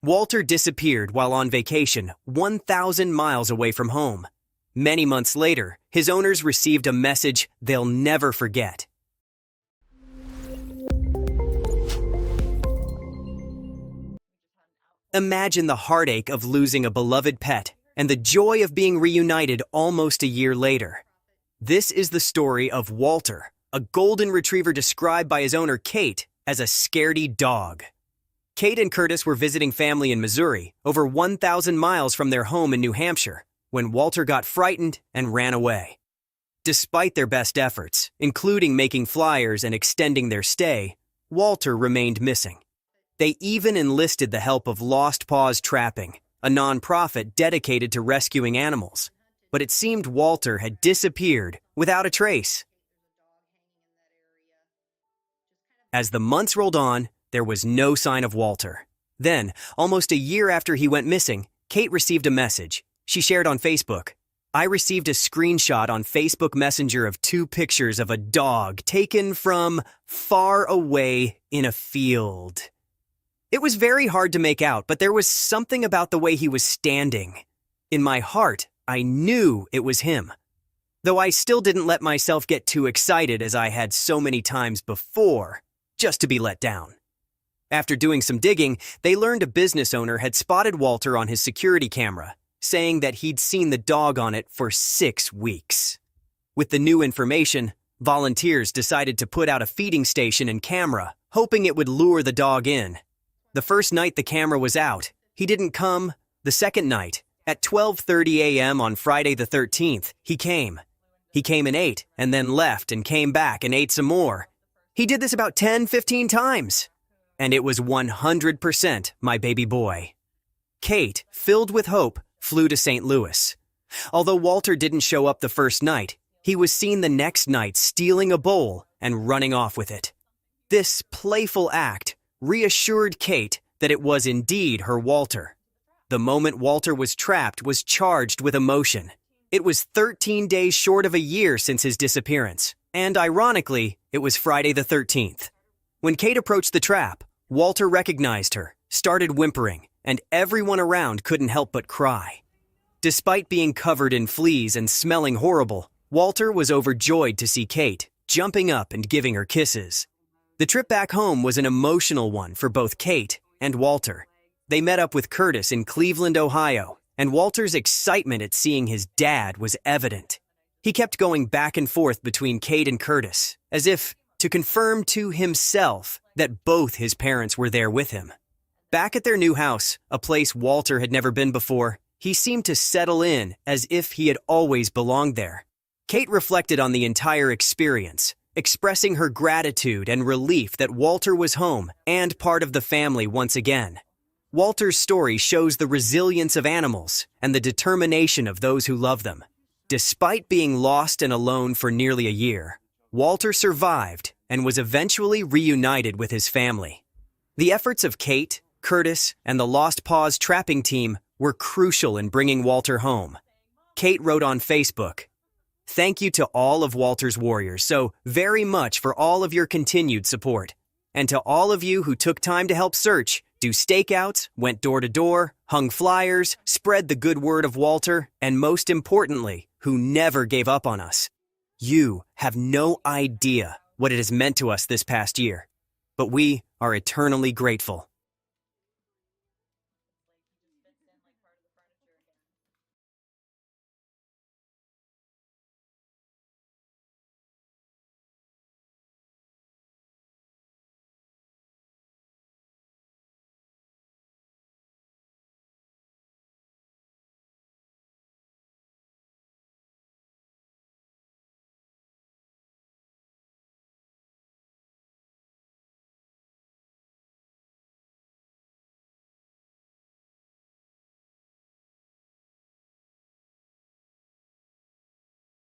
Walter disappeared while on vacation 1,000 miles away from home. Many months later, his owners received a message they'll never forget. Imagine the heartache of losing a beloved pet and the joy of being reunited almost a year later. This is the story of Walter, a golden retriever described by his owner Kate as a scaredy dog. Kate and Curtis were visiting family in Missouri, over 1,000 miles from their home in New Hampshire, when Walter got frightened and ran away. Despite their best efforts, including making flyers and extending their stay, Walter remained missing. They even enlisted the help of Lost Paws Trapping, a nonprofit dedicated to rescuing animals. But it seemed Walter had disappeared without a trace. As the months rolled on, there was no sign of Walter. Then, almost a year after he went missing, Kate received a message. She shared on Facebook, "I received a screenshot on Facebook Messenger of 2 pictures of a dog taken from far away in a field." It was very hard to make out, but there was something about the way he was standing. In my heart, I knew it was him. Though I still didn't let myself get too excited as I had so many times before, just to be let down. After doing some digging, they learned a business owner had spotted Walter on his security camera, saying that he'd seen the dog on it for 6 weeks. With the new information, volunteers decided to put out a feeding station and camera, hoping it would lure the dog in. The first night the camera was out, he didn't come. The second night, at 12:30 a.m. on Friday the 13th, he came. He came and ate, and then left and came back and ate some more. He did this about 10-15 times. And it was 100% my baby boy. Kate, filled with hope, flew to St. Louis. Although Walter didn't show up the first night, he was seen the next night stealing a bowl and running off with it. This playful act reassured Kate that it was indeed her Walter. The moment Walter was trapped was charged with emotion. It was 13 days short of a year since his disappearance, and ironically, it was Friday the 13th. When Kate approached the trap, Walter recognized her, started whimpering, and everyone around couldn't help but cry. Despite being covered in fleas and smelling horrible, Walter was overjoyed to see Kate, jumping up and giving her kisses. The trip back home was an emotional one for both Kate and Walter. They met up with Curtis in Cleveland, Ohio, and Walter's excitement at seeing his dad was evident. He kept going back and forth between Kate and Curtis, as if to confirm to himself that both his parents were there with him. Back at their new house, a place Walter had never been before, he seemed to settle in as if he had always belonged there. Kate reflected on the entire experience, expressing her gratitude and relief that Walter was home and part of the family once again. Walter's story shows the resilience of animals and the determination of those who love them. Despite being lost and alone for nearly a year, Walter survived and was eventually reunited with his family. The efforts of Kate, Curtis, and the Lost Paws trapping team were crucial in bringing Walter home. Kate wrote on Facebook, "Thank you to all of Walter's warriors so very much for all of your continued support. And to all of you who took time to help search, do stakeouts, went door to door, hung flyers, spread the good word of Walter, and most importantly, who never gave up on us. You have no idea what it has meant to us this past year, but we are eternally grateful."